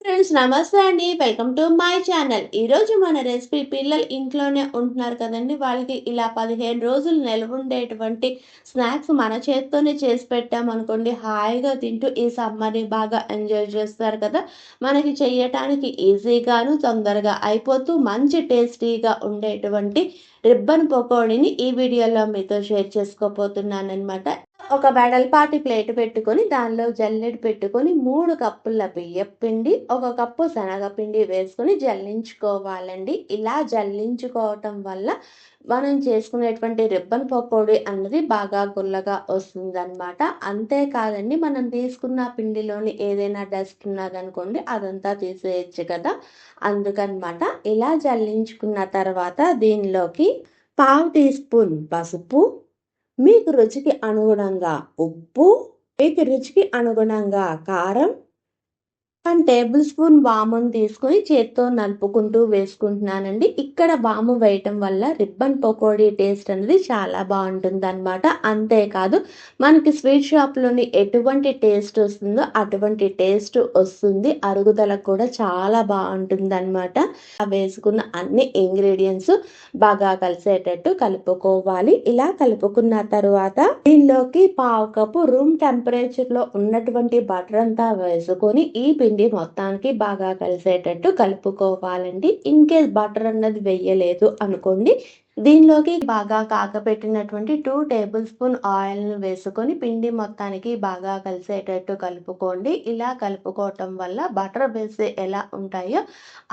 Friends నమస్తే అండి. Welcome to my channel. ఈరోజు మన రెసిపీ పిల్లలు ఇంట్లోనే ఉంటున్నారు కదండీ! వాళ్ళకి ఇలా 15 రోజులు నిలవుండేటువంటి స్నాక్స్ మన చేత్తోనే చేసి పెట్టామనుకోండి, హాయిగా తింటూ ఈ సమ్మర్‌ని బాగా ఎంజాయ్ చేస్తారు కదా! మనకి చెయ్యటానికి ఈజీగాను, తొందరగా అయిపోతూ మంచి టేస్టీగా ఉండేటువంటి రిబ్బన్ పకోడీని ఈ వీడియోలో మీతో షేర్ చేసుకోబోతున్నాననమాట. ఒక వెడల్పాటి ప్లేట్ పెట్టుకొని, దానిలో జల్లెడ పెట్టుకొని 3 కప్పుల బియ్యప్పిండి, ఒక కప్పు శనగపిండి వేసుకొని జల్లించుకోవాలండి. ఇలా జల్లించుకోవటం వల్ల మనం చేసుకునేటువంటి రిబ్బన్ పకోడీ అన్నది బాగా గుల్లగా వస్తుందనమాట. అంతేకాదండి, మనం తీసుకున్న పిండిలోని ఏదైనా డస్ట్ ఉన్నదనుకోండి, అదంతా తీసేయొచ్చు కదా! అందుకనమాట. ఇలా జల్లించుకున్న తర్వాత దీనిలోకి పావు టీ స్పూన్ పసుపు, మీకు రుచికి అనుగుణంగా ఉప్పు, మీకు రుచికి అనుగుణంగా కారం, 1 టేబుల్ స్పూన్ వామును తీసుకొని చేత్తో నలుపుకుంటూ వేసుకుంటున్నానండి. ఇక్కడ వాము వేయటం వల్ల రిబ్బన్ పకోడీ టేస్ట్ అనేది చాలా బావుంటుందనమాట. అంతేకాదు, మనకి స్వీట్ షాప్‌లోని ఎటువంటి టేస్ట్ వస్తుందో అటువంటి టేస్ట్ వస్తుంది. అరుగుదలకు కూడా చాలా బావుంటుందనమాట. వేసుకున్న అన్ని ఇంగ్రీడియెంట్స్ బాగా కలిసేటట్టు కలుపుకోవాలి. ఇలా కలుపుకున్న తరువాత దీనిలోకి పావు కప్పు రూమ్ టెంపరేచర్‌లో ఉన్నటువంటి బటర్ అంతా వేసుకొని ఈ పిండి మొత్తానికి బాగా కలిసేటట్టు కలుపుకోవాలండి. ఇన్ కేస్ బటర్ అన్నది వెయ్యలేదు అనుకోండి, దీనిలోకి బాగా కాగపెట్టినటువంటి 2 టేబుల్ స్పూన్ ఆయిల్‌ని వేసుకొని పిండి మొత్తానికి బాగా కలిసేటట్టు కలుపుకోండి. ఇలా కలుపుకోవటం వల్ల బటర్ వేసి ఎలా ఉంటాయో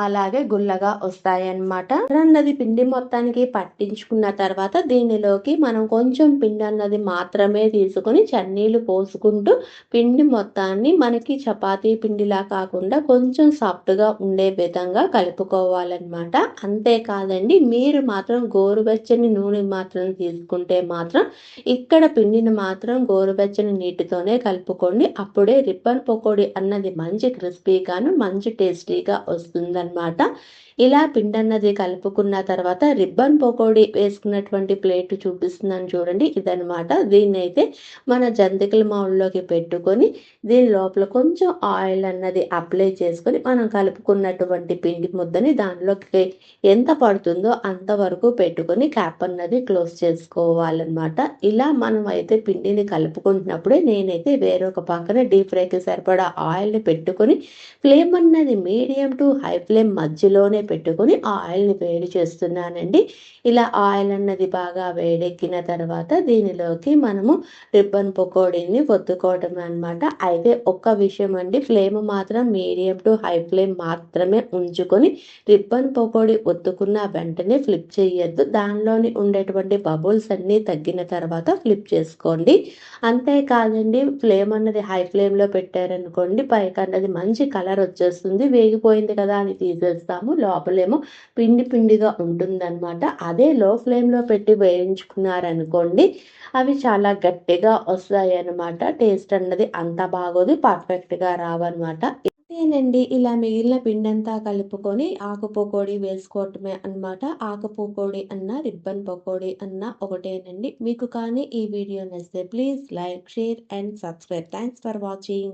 అలాగే గుల్లగా వస్తాయన్నమాట. బటర్ అన్నది పిండి మొత్తానికి పట్టించుకున్న తర్వాత దీనిలోకి మనం కొంచెం పిండి అన్నది మాత్రమే తీసుకొని చన్నీళ్ళు పోసుకుంటూ పిండి మొత్తాన్ని మనకి చపాతీ పిండిలా కాకుండా కొంచెం సాఫ్ట్‌గా ఉండే విధంగా కలుపుకోవాలన్నమాట. అంతేకాదండి, మీరు మాత్రం గోరువెచ్చని నూనె మాత్రం తీసుకుంటే మాత్రం ఇక్కడ పిండిని మాత్రం గోరువెచ్చని నీటితోనే కలుపుకోండి. అప్పుడే రిబ్బన్ పకోడీ అన్నది మంచి క్రిస్పీగాను, మంచి టేస్టీగా వస్తుందన్నమాట. ఇలా పిండన్నది కలుపుకున్న తర్వాత రిబ్బన్ పకోడీ వేసుకున్నటువంటి ప్లేట్ చూపిస్తున్నాను చూడండి. ఇదనమాట. దీన్నైతే మన జంతికల మౌల్డ్‌లోకి పెట్టుకొని దీని లోపల కొంచెం ఆయిల్ అన్నది అప్లై చేసుకొని మనం కలుపుకున్నటువంటి పిండి ముద్దని దానిలోకి ఎంత పడుతుందో అంతవరకు పెట్టుకొని క్యాప్ అన్నది క్లోజ్ చేసుకోవాలన్నమాట. ఇలా మనం అయితే పిండిని కలుపుకుంటున్నప్పుడే నేనైతే వేరొక పక్కన డీప్ ఫ్రైకి సరిపడా ఆయిల్‌ని పెట్టుకొని ఫ్లేమ్ అన్నది మీడియం టు హై ఫ్లేమ్ మధ్యలోనే పెట్టుకొని ఆయిల్‌ని వేడి చేస్తున్నానండి. ఇలా ఆయిల్ అన్నది బాగా వేడెక్కిన తర్వాత దీనిలోకి మనము రిబ్బన్ పకోడీని ఒత్తుకోవటమే అనమాట. అయితే ఒక్క విషయం అండి, ఫ్లేమ్ మాత్రం మీడియం టు హై ఫ్లేమ్ మాత్రమే ఉంచుకొని రిబ్బన్ పకోడీ ఒత్తుకున్న వెంటనే ఫ్లిప్ చేయొద్దు. దానిలోని ఉండేటువంటి బబుల్స్ అన్నీ తగ్గిన తర్వాత ఫ్లిప్ చేసుకోండి. అంతేకాదండి, ఫ్లేమ్ అన్నది హై ఫ్లేమ్‌లో పెట్టారనుకోండి, పైకన్నది మంచి కలర్ వచ్చేస్తుంది. వేగిపోయింది కదా అని తీసేస్తాము. లోపలేమో పిండి పిండిగా ఉంటుందన్నమాట. అదే లో ఫ్లేమ్‌లో పెట్టి వేయించుకున్నారనుకోండి, అవి చాలా గట్టిగా వస్తాయన్నమాట. టేస్ట్ అన్నది అంత బాగోదు. పర్ఫెక్ట్‌గా రావన్నమాట. అంతేనండి. ఇలా మిగిలిన పిండంతా కలుపుకొని ఆకు పకోడీ వేసుకోవటమే అన్నమాట. ఆకు పకోడీ అన్నా, రిబ్బన్ పకోడీ అన్నా ఒకటేనండి. మీకు కానీ ఈ వీడియో నచ్చితే please like, share and subscribe. Thanks for watching.